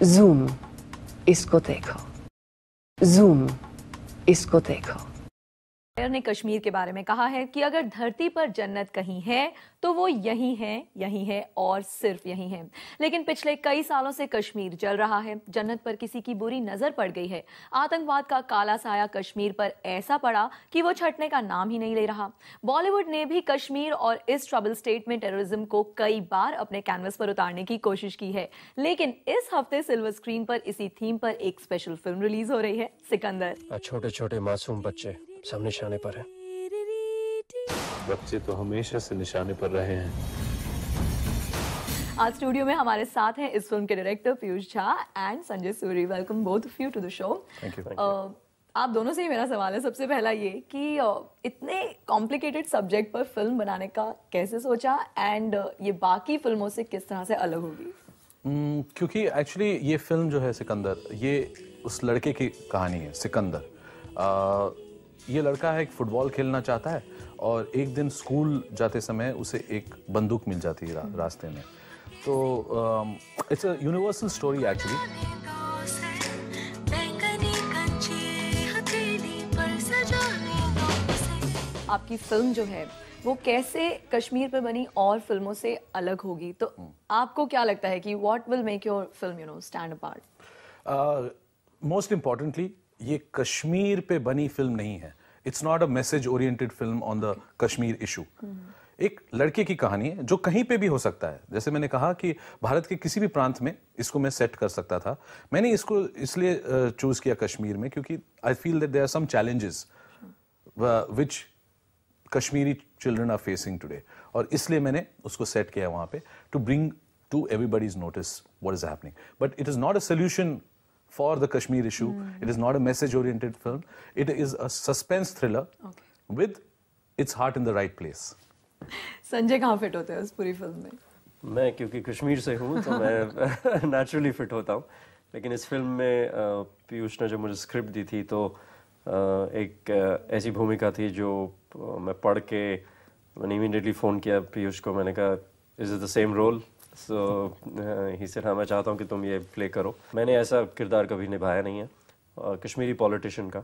Zoom, discoteca. Zoom, discoteca. ने कश्मीर के बारे में कहा है कि अगर धरती पर जन्नत कहीं है तो वो यही है और सिर्फ यही है। लेकिन पिछले कई सालों से कश्मीर जल रहा है। जन्नत पर किसी की बुरी नजर पड़ गई है। आतंकवाद का काला साया कश्मीर पर ऐसा पड़ा कि वो छटने का नाम ही नहीं ले रहा। बॉलीवुड ने भी कश्मीर और इस ट्रबल स्टेट में टेररिज्म को कई बार अपने कैनवस पर उतारने की कोशिश की है। लेकिन इस हफ्ते सिल्वर स्क्रीन पर इसी थीम पर एक स्पेशल फिल्म रिलीज हो रही है, सिकंदर। छोटे छोटे मासूम बच्चे सब निशाने पर हैं। बच्चे तो हमेशा से निशाने पर रहे हैं। आज स्टूडियो में हमारे साथ हैं इस फिल्म के director Piyush Jha and Sanjay Suri. Welcome both of you to the show. Thank you. आप दोनों से ही मेरा सवाल है। सबसे पहला ये कि इतने कॉम्प्लिकेटेड सब्जेक्ट पर फिल्म बनाने का कैसे सोचा एंड ये बाकी फिल्मों से किस तरह से अलग होगी? क्योंकि एक्चुअली ये फिल्म जो है सिकंदर, ये उस लड़के की कहानी है। सिकंदर ये लड़का है, एक फुटबॉल खेलना चाहता है और एक दिन स्कूल जाते समय उसे एक बंदूक मिल जाती है रास्ते में। तो it's a universal story actually. आपकी फिल्म जो है वो कैसे कश्मीर पर बनी और फिल्मों से अलग होगी? तो आपको क्या लगता है कि what will make your film stand apart? Most importantly ये कश्मीर पे बनी फिल्म नहीं है। It's not a message oriented film on the Kashmir issue. एक लड़के की कहानी है जो कहीं पे भी हो सकता है। जैसे मैंने कहा कि भारत के किसी भी प्रांत में इसको मैं सेट कर सकता था। मैंने इसको इसलिए चूज किया कश्मीर में क्योंकि I feel that there are some challenges which Kashmiri children are facing today, और इसलिए मैंने उसको सेट किया वहां पे to bring to everybody's notice what is happening. But it is not a solution for the Kashmir issue. It is not a message-oriented film. It is a suspense thriller with its heart in the right place. Sanjay कहाँ fit होते हैं उस पूरी film में? मैं क्योंकि कश्मीर से हूँ तो मैं नेचुरली फिट होता हूँ। लेकिन इस फिल्म में पीयूष ने जो मुझे स्क्रिप्ट दी थी तो एक ऐसी भूमिका थी जो मैं पढ़ के मैंने इमीडिएटली फ़ोन किया पीयूष को। मैंने कहा is it the same role? So he said हाँ, मैं चाहता हूँ कि तुम ये प्ले करो। मैंने ऐसा किरदार कभी निभाया नहीं है। कश्मीरी पॉलिटिशियन का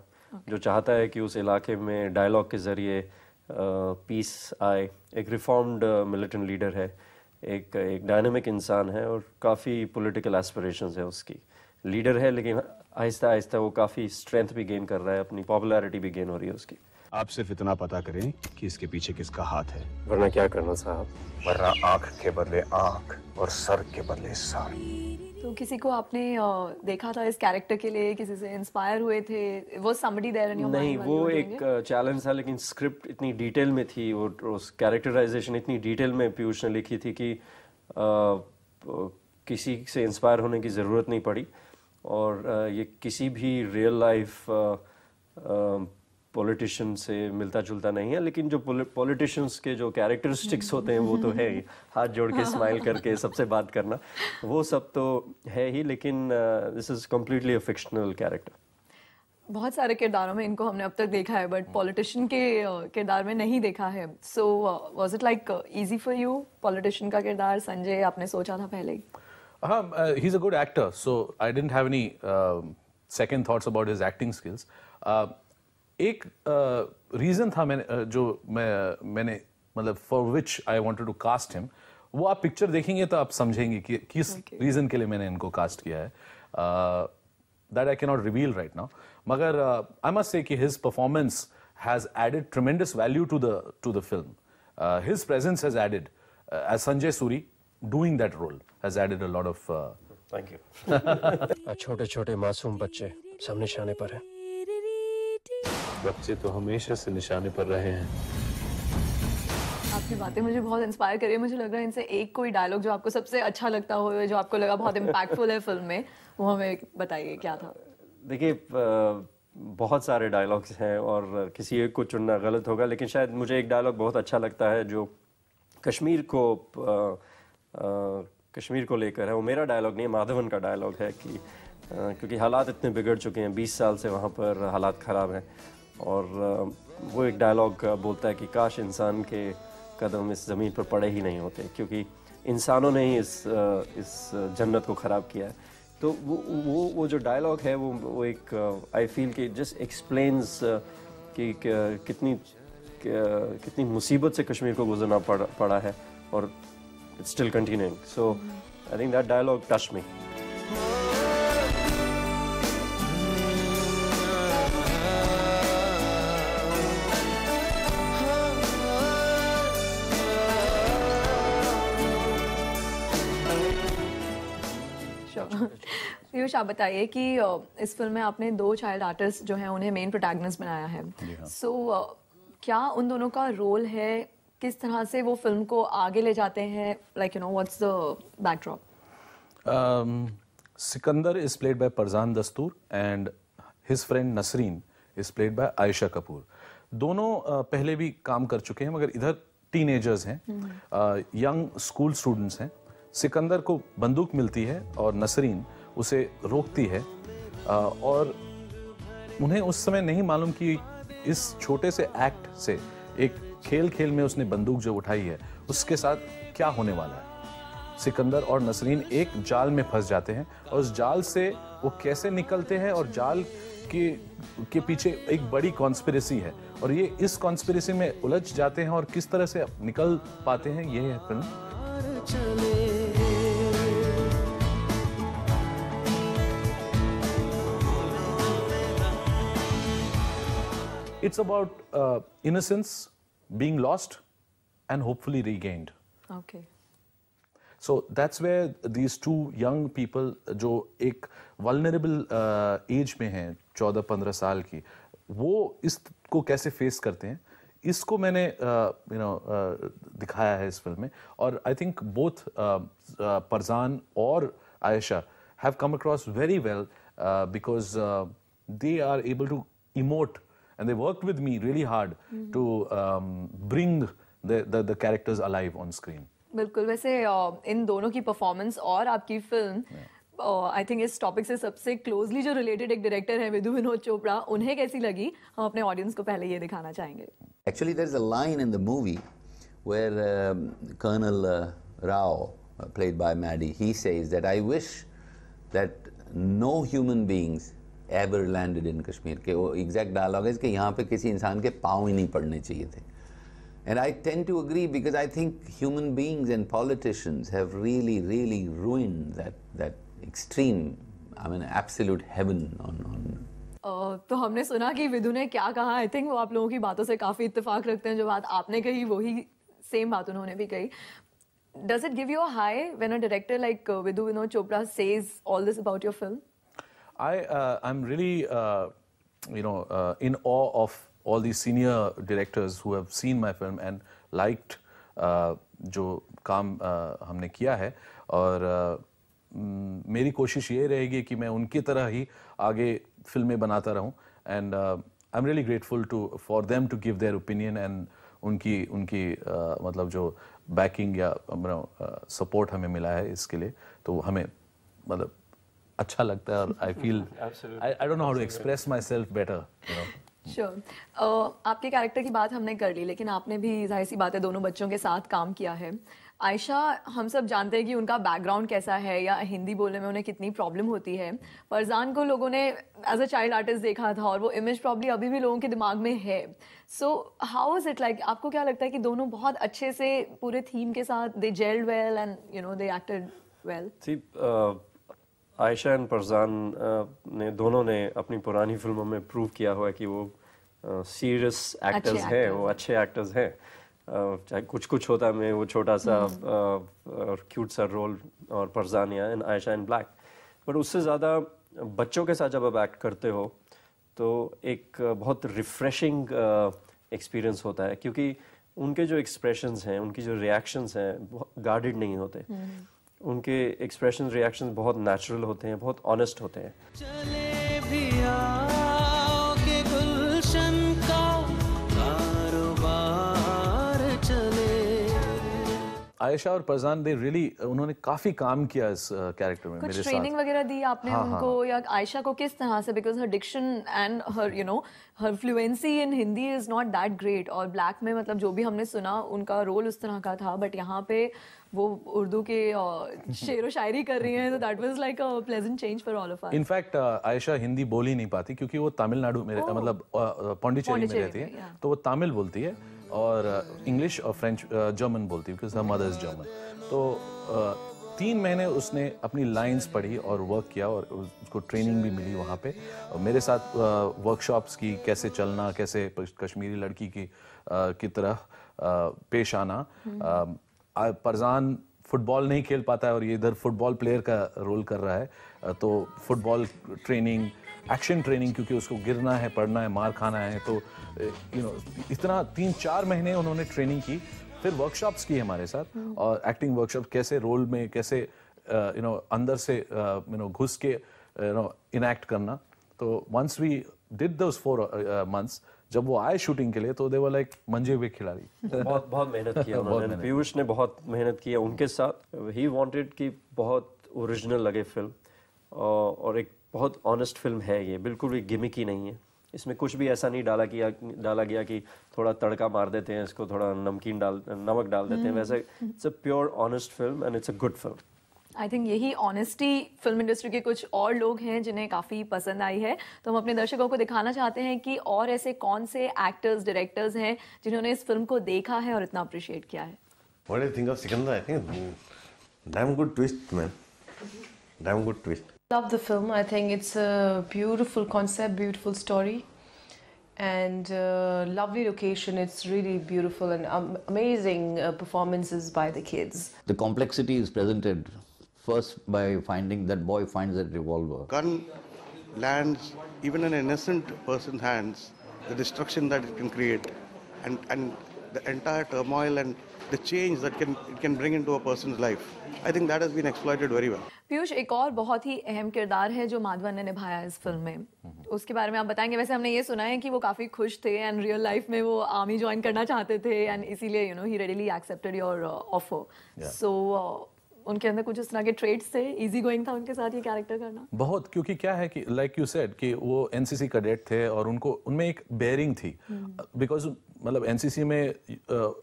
जो चाहता है कि उस इलाके में डायलॉग के ज़रिए पीस आए। एक रिफॉर्म्ड मिलिटेंट लीडर है, एक डायनामिक इंसान है और काफ़ी पॉलिटिकल एस्पिरेशंस है उसकी। लीडर है लेकिन आहिस्ता आहिस्ता वो काफ़ी स्ट्रेंथ भी गेन कर रहा है, अपनी पॉपुलैरिटी भी गेन हो रही है उसकी। आप सिर्फ इतना पता करें कि इसके पीछे किसका हाथ है, वरना क्या करना साहब? वरना आंख के बदले आंख और सर के बदले सर। तो किसी को आपने देखा था इस कैरेक्टर के लिए, किसी से इंस्पायर हुए थे? वो somebody there in your mind? नहीं, वो एक चैलेंज था लेकिन स्क्रिप्ट इतनी डिटेल में थी, वो उस कैरेक्टराइजेशन इतनी डिटेल में पीयूष ने लिखी थी कि किसी से इंस्पायर होने की ज़रूरत नहीं पड़ी। और ये किसी भी रियल लाइफ पॉलिटिशियन से मिलता जुलता नहीं है। लेकिन जो पॉलिटिशियंस के जो कैरेक्टरिस्टिक्स होते हैं वो तो है ही, हाथ जोड़ के स्माइल करके सबसे बात करना, वो सब तो है ही। लेकिन this is completely a fictional character. बहुत सारे किरदारों में इनको हमने अब तक देखा है बट पॉलिटिशियन के किरदार में नहीं देखा है। So was it like easy for you politician का किरदार? संजय, आपने सोचा था पहले ही? हाँ, he is a good actor, so I didn't have any second thoughts about his acting skills. एक रीज़न था मैंने मतलब for which I wanted to cast him. वो आप पिक्चर देखेंगे तो आप समझेंगे कि किस रीज़न के लिए मैंने इनको कास्ट किया है। That I can not reveal right now, मगर आई मस्ट से कि his performance has added tremendous value to the film. His presence has added as Sanjay Suri doing that role has added a lot of. Thank you. छोटे छोटे मासूम बच्चे सब निशाने पर हैं। बच्चे तो हमेशा से निशाने पर रहे हैं। आपकी बातें मुझे बहुत इंस्पायर कर रही है। मुझे लग रहा है इनसे एक कोई डायलॉग जो आपको सबसे अच्छा लगता हो, जो आपको लगा बहुत इम्पैक्टफुल है फिल्म में, वो हमें बताइए क्या था? देखिए, बहुत सारे डायलॉग्स हैं और किसी एक को चुनना गलत होगा, लेकिन शायद मुझे एक डायलॉग बहुत अच्छा लगता है जो कश्मीर को लेकर है। वो मेरा डायलॉग नहीं है, माधवन का डायलॉग है कि क्योंकि हालात इतने बिगड़ चुके हैं, 20 साल से वहाँ पर हालात ख़राब हैं। और वो एक डायलॉग बोलता है कि काश इंसान के कदम इस ज़मीन पर पड़े ही नहीं होते, क्योंकि इंसानों ने ही इस जन्नत को ख़राब किया है। तो वो जो डायलॉग है वो एक आई फील कि जस्ट एक्सप्लेन्स कि कितनी मुसीबत से कश्मीर को गुजरना पड़ा है और it's still continuing. So I think that dialogue touched me. Piyush, आप बताइए कि इस फिल्म में आपने 2 चाइल्ड आर्टिस्ट जो हैं उन्हें मेन प्रोटैगनिस्ट बनाया है. सो क्या उन दोनों का रोल है, किस तरह से वो फिल्म को आगे ले जाते हैं, like you know what's the backdrop? Sikandar is played by Parzan Dastur and his friend Nasreen is played by Ayesha Kapoor. दोनों पहले भी काम कर चुके हैं मगर इधर टीनेजर्स हैं, यंग स्कूल स्टूडेंट्स हैं. सिकंदर को बंदूक मिलती है और नसरीन उसे रोकती है और उन्हें उस समय नहीं मालूम कि इस छोटे से एक्ट से, एक खेल में उसने बंदूक जो उठाई है उसके साथ क्या होने वाला है. सिकंदर और नसरीन एक जाल में फंस जाते हैं और उस जाल से वो कैसे निकलते हैं और जाल के पीछे एक बड़ी कॉन्स्पिरेसी है और ये इस कॉन्स्पिरेसी में उलझ जाते हैं और किस तरह से निकल पाते हैं, ये है film. It's about innocence being lost and hopefully regained. Okay. So that's where these two young people जो एक vulnerable age में हैं, 14-15 साल की, वो इसको कैसे फेस करते हैं, इसको मैंने दिखाया है इस फिल्म में. और I think both परजान और Ayesha have come across very well because they are able to emote. And they worked with me really hard to bring the characters alive on screen. बिल्कुल. वैसे इन दोनों की परफॉर्मेंस और आपकी फिल्म, आई थिंक इस topic से सबसे क्लोजली जो रिलेटेड एक डायरेक्टर है विधु विनोद चोपड़ा, उन्हें कैसी लगी, हम अपने ऑडियंस को पहले ये दिखाना चाहेंगे. Actually, there's a line in the movie where Colonel Rao, played by Maddie, he says that I wish that no human beings ever landed in Kashmir. के वो exact dialogue है कि यहाँ पे किसी इंसान के पाँव ही नहीं पड़ने चाहिए थे. And I tend to agree because I think human beings and politicians have really ruined that extreme, I mean, absolute heaven on. तो हमने सुना कि विधु ने क्या कहा. आई थिंक वो आप लोगों की बातों से काफी इत्तेफाक रखते हैं. जो बात आपने कही वही सेम बात उन्होंने भी कही. Does it give you a high when a director like Vidhu Vinod Chopra says all this about your film? I'm really, in awe of all these senior directors who have seen my film and liked जो काम हमने किया है. और मेरी कोशिश ये रहेगी कि मैं उनकी तरह ही आगे फिल्में बनाता रहूं. And I'm really grateful for them to give their opinion and उनकी मतलब जो बैकिंग या सपोर्ट हमें मिला है इसके लिए, तो हमें मतलब अच्छा लगता है. और I feel I don't know how to express myself better. Sure. आपके कैरेक्टर की बात हमने कर ली, लेकिन आपने भी जाहिर सी बात है दोनों बच्चों के साथ काम किया है. आयशा, हम सब जानते हैं कि उनका बैकग्राउंड कैसा है या हिंदी बोलने में उन्हें कितनी प्रॉब्लम होती है. फरजान को लोगों ने एज अ चाइल्ड आर्टिस्ट देखा था और वो इमेज प्रॉब्ली अभी भी लोगों के दिमाग में है. So how is it like, आपको क्या लगता है कि दोनों बहुत अच्छे से पूरे थीम के साथ they gelled well and they acted well? Ayesha and Parzan ने दोनों ने अपनी पुरानी फिल्मों में प्रूव किया हुआ है कि वो सीरियस एक्टर्स हैं, वो अच्छे एक्टर्स हैं. चाहे कुछ होता है मैं वो छोटा सा और क्यूट सा रोल, और परजान या आयशा इन ब्लैक. बट उससे ज़्यादा बच्चों के साथ जब आप एक्ट करते हो तो एक बहुत रिफ्रेशिंग एक्सपीरियंस होता है, क्योंकि उनके जो एक्सप्रेशंस हैं, उनकी जो रिएक्शंस हैं गार्डेड नहीं होते. उनके एक्सप्रेशन रिएक्शंस बहुत नेचुरल होते हैं, बहुत ऑनेस्ट होते हैं. चले भी आओगे गुलशन का कारोबार चले. आयशा और परजान दे रियली, उन्होंने काफी काम किया इस कैरेक्टर में. कुछ ट्रेनिंग वगैरह दी आपने उनको? या आयशा को किस तरह से, because her diction and her fluency in Hindi is not that great. और ब्लैक में मतलब जो भी हमने सुना उनका रोल उस तरह का था, बट यहाँ पे वो उर्दू के शेर व शायरी कर रही हैं, तो that was like a pleasant change for all of us. In fact Ayesha Hindi बोल ही नहीं पाती क्योंकि वो तमिलनाडु में मतलब पौंडीचेरी में रहती है, तो वो तमिल बोलती है और इंग्लिश और फ्रेंच जर्मन बोलती है because her mother is German. तो 3 महीने उसने अपनी लाइंस पढ़ी और वर्क किया और उसको ट्रेनिंग भी मिली वहाँ पे। और मेरे साथ वर्कशॉप्स की, कैसे चलना, कैसे कश्मीरी लड़की की तरह पेश आना। परजान फुटबॉल नहीं खेल पाता है और ये इधर फुटबॉल प्लेयर का रोल कर रहा है, तो फुटबॉल ट्रेनिंग, एक्शन ट्रेनिंग, क्योंकि उसको गिरना है, पड़ना है, मार खाना है, तो इतना 3-4 महीने उन्होंने ट्रेनिंग की। फिर वर्कशॉप्स की हमारे साथ और एक्टिंग वर्कशॉप, कैसे रोल में, कैसे अंदर से घुस के इनएक्ट करना। तो once we did those 4 months, जब वो आए शूटिंग के लिए तो दे वर लाइक मंजे हुए खिलाड़ी। बहुत मेहनत किया उन्होंने, पीयूष ने बहुत मेहनत किया उनके साथ। ही वांटेड कि बहुत ओरिजिनल लगे फिल्म, और एक बहुत ऑनेस्ट फिल्म है ये, बिल्कुल भी गिमिकी नहीं है। इसमें कुछ भी ऐसा नहीं डाला गया कि थोड़ा तड़का मार देते हैं इसको, थोड़ा नमक डाल देते हैं, वैसे it's a pure honest film and it's a good film. I think यही ऑनेस्टी फिल्म इंडस्ट्री के कुछ और लोग हैं जिन्हें काफ़ी पसंद आई है, तो हम अपने दर्शकों को दिखाना चाहते हैं कि और ऐसे कौन से एक्टर्स, डायरेक्टर्स हैं जिन्होंने इस फिल्म को देखा है और इतना अप्रिशिएट किया है। What do you think of Sikandar? I think damn good twist, man. Damn good twist. Love the film. I think it's a beautiful concept, beautiful story, and lovely location. It's really beautiful and amazing performances by the kids. The complexity is presented first by finding that boy finds that revolver. Gun lands even in an innocent person's hands, the destruction that it can create, and the entire turmoil and the change that it can bring into a person's life. I think that has been exploited very well. Piyush, एक और बहुत ही अहम किरदार है जो माधवन ने निभाया इस फिल्म में, उसके बारे में आप बताएंगे? वैसे हमने ये सुना है कि वो काफ़ी खुश थे एंड रियल लाइफ में वो आर्मी ज्वाइन करना चाहते थे एंड इसीलिए ही रेडिली एक्सेप्टेड योर ऑफर। सो उनके अंदर कुछ इस तरह के ट्रेड्स थे, इजी गोइंग था उनके साथ ये कैरेक्टर करना बहुत, क्योंकि क्या है कि लाइक यू सेड कि वो एनसीसी कैडेट थे और उनमें एक बेयरिंग थी, बिकॉज मतलब एनसीसी में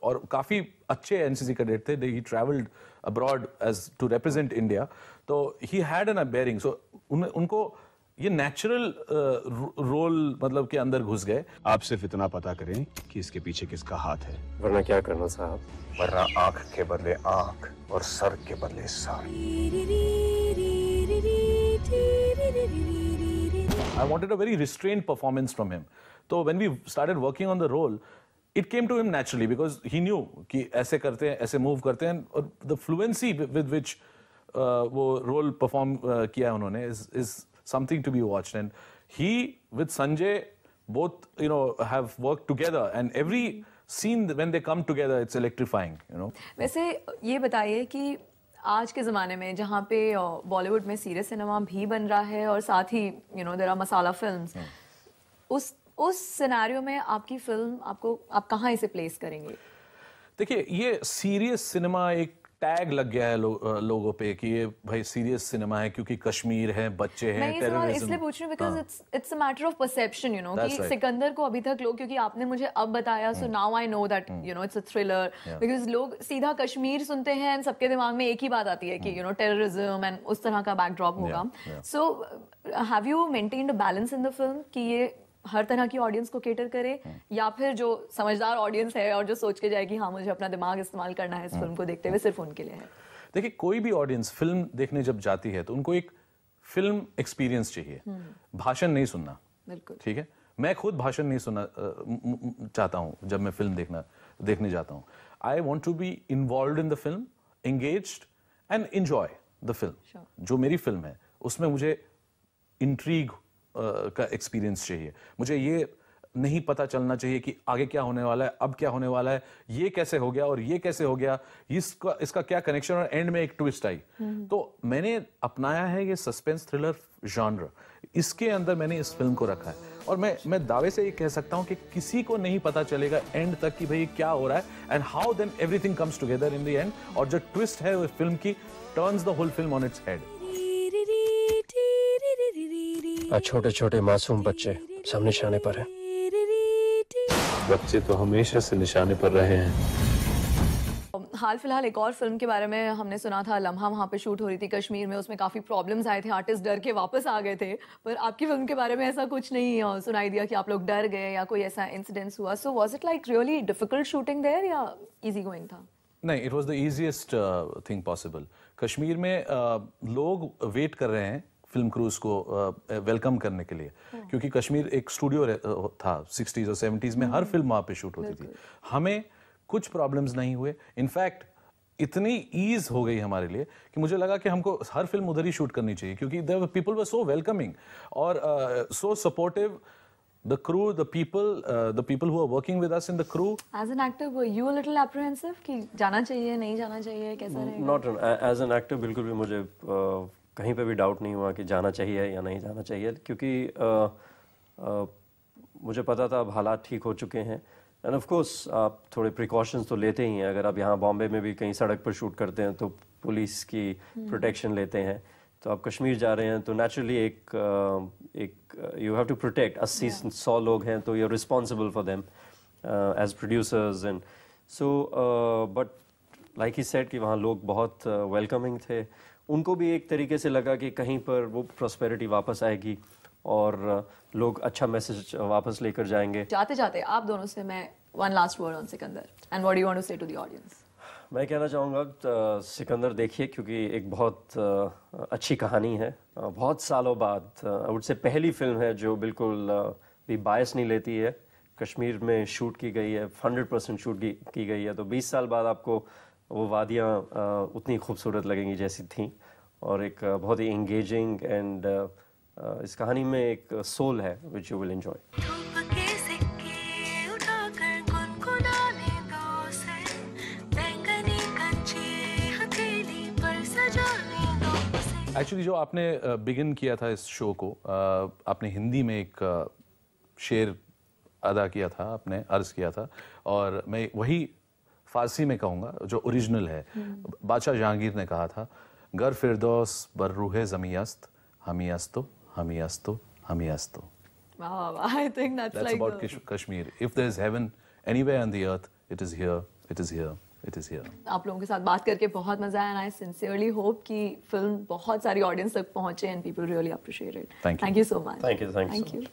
और काफ़ी अच्छे एनसीसी कैडेट थे, he travelled abroad as to represent India, तो he had an a bearing, so उनको ये नेचुरल रोल मतलब के अंदर घुस गए। आप सिर्फ इतना पता करें कि इसके पीछे किसका हाथ है, वरना क्या करना साहब? वरना आंख के बदले आंख और सर के बदले sir. I wanted a very restrained performance from him. So when we started working on the role, it came to him naturally because he knew कि ऐसे करते हैं, ऐसे move करते हैं, और the fluency with which वो role perform किया है उन्होंने is something to be watched. And he with Sanjay both have worked together, and every scene when they come together it's electrifying. वैसे ये बताइए कि आज के ज़माने में जहाँ पे बॉलीवुड में सीरियस सिनेमा भी बन रहा है और साथ ही देयर आर मसाला फिल्म्स, उस सिनेरियो में आपकी फिल्म आप कहाँ इसे प्लेस करेंगे? देखिए, ये सीरियस सिनेमा एक टैग लग गया है लोगों पे कि ये भाई सीरियस सिनेमा है क्योंकि कश्मीर है, बच्चे हैं, टेररिज्म। इसलिए पूछ रही हूँ because it's a matter of perception, कि सिकंदर को अभी तक लोग, क्योंकि आपने मुझे अब बताया, so now I know that it's a thriller, because लोग सीधा कश्मीर सुनते हैं एंड सबके दिमाग में एक ही बात आती है कि टेररिज्म एंड उस तरह का बैकड्रॉप होगा। So have you maintained a balance in the film कि ये हर तरह की ऑडियंस को केटर करे, या फिर जो समझदार ऑडियंस है और जो सोच के जाए कि हाँ मुझे अपना दिमाग इस्तेमाल करना है इस फिल्म को देखते हुए, सिर्फ उनके लिए है? देखिए, कोई भी ऑडियंस फिल्म देखने जब जाती है तो उनको एक फिल्म एक्सपीरियंस चाहिए, भाषण नहीं सुनना। बिल्कुल ठीक है, मैं खुद भाषण नहीं सुनना चाहता हूँ जब मैं फिल्म देखने जाता हूँ। I want to be involve in the film, engaged and enjoy the film. जो मेरी फिल्म है उसमें मुझे इंट्रीग का एक्सपीरियंस चाहिए, मुझे ये नहीं पता चलना चाहिए कि आगे क्या होने वाला है, अब क्या होने वाला है, ये कैसे हो गया और ये कैसे हो गया, इसका क्या कनेक्शन, और एंड में एक ट्विस्ट आई। तो मैंने अपनाया है ये सस्पेंस थ्रिलर जॉनर, इसके अंदर मैंने इस फिल्म को रखा है, और मैं दावे से ये कह सकता हूं कि किसी को नहीं पता चलेगा एंड तक कि भाई क्या हो रहा है, and how then everything comes together in the end, और जो ट्विस्ट है उस फिल्म की turns the whole film on its head. छोटे छोटे मासूम बच्चे सब निशाने पर हैं। बच्चे तो हमेशा से निशाने पर रहे हैं। हाल फिलहाल एक और फिल्म के बारे में हमने सुना था, लम्हा, वहाँ पे शूट हो रही थी कश्मीर में, उसमें काफ़ी प्रॉब्लम्स आए थे, आर्टिस्ट डर के वापस आ गए थे, पर आपकी फिल्म के बारे में ऐसा कुछ नहीं सुनाई दिया कि आप लोग डर गए या कोई ऐसा इंसिडेंस हुआ. So was it like really difficult shooting there या इजी गोइंग था? नहीं, it was the easiest thing possible. Kashmir में लोग वेट कर रहे हैं फिल्म क्रूज को वेलकम करने के लिए, क्योंकि कश्मीर एक स्टूडियो था 60s और 70s में, हर फिल्म वहाँ पे शूट होती थी. हमें कुछ प्रॉब्लम्स नहीं हुए. इनफैक्ट इतनी ईज हो गई हमारे लिए कि मुझे लगा कि हमको हर फिल्म उधर ही शूट करनी चाहिए, क्योंकि the people were so welcoming और so supportive. The crew, the people who are working with us in the crew. As an actor, were you a little apprehensive कि जाना चाहिए, नहीं जाना चाहिए, कैसा रहेगा? Not as an actor, बिल्कुल भी मुझे कहीं पे भी डाउट नहीं हुआ कि जाना चाहिए या नहीं जाना चाहिए, क्योंकि मुझे पता था अब हालात ठीक हो चुके हैं. एंड ऑफ कोर्स आप थोड़े प्रिकॉशंस तो लेते ही हैं. अगर आप यहाँ बॉम्बे में भी कहीं सड़क पर शूट करते हैं तो पुलिस की प्रोटेक्शन लेते हैं. तो आप कश्मीर जा रहे हैं तो नेचुरली एक यू हैव टू प्रोटेक्ट. 80-100 लोग हैं तो you are responsible for them as producers. And so but like he said कि वहाँ लोग बहुत वेलकमिंग थे. उनको भी एक तरीके से लगा कि कहीं पर वो प्रॉस्पेरिटी वापस आएगी और लोग अच्छा मैसेज वापस लेकर जाएंगे. जाते जाते आप दोनों से मैं one last word on Sikandar, and what do you want to say to the audience? मैं कहना चाहूँगा सिकंदर देखिए, क्योंकि एक बहुत अच्छी कहानी है. बहुत सालों बाद आई वुड से पहली फिल्म है जो बिल्कुल भी बायस नहीं लेती है. कश्मीर में शूट की गई है, 100% शूट की गई है. तो 20 साल बाद आपको वो वादियाँ उतनी खूबसूरत लगेंगी जैसी थी. और एक बहुत ही एंगेजिंग एंड इस कहानी में एक सोल है which you will enjoy. Actually जो आपने बिगिन किया था इस शो को, आपने हिंदी में एक शेर अदा किया था, आपने अर्ज किया था, और मैं वही फारसी में कहूँगा जो ओरिजिनल है. बादशाह जहांगीर ने कहा था, गर फिरदौस बर रूहे ज़मीयस्त हमीयस्तो हमीयस्तो हमीयस्तो. Wow, I think that's like about Kashmir. If there is heaven anywhere on the earth, it is here, it is here, it is here. आप लोगों के साथ बात करके बहुत मजा आया. I sincerely hope कि फिल्म बहुत सारी ऑडियंस तक पहुंचे and people really appreciate it. Thank you. Thank you so much. Thank you. Thank you.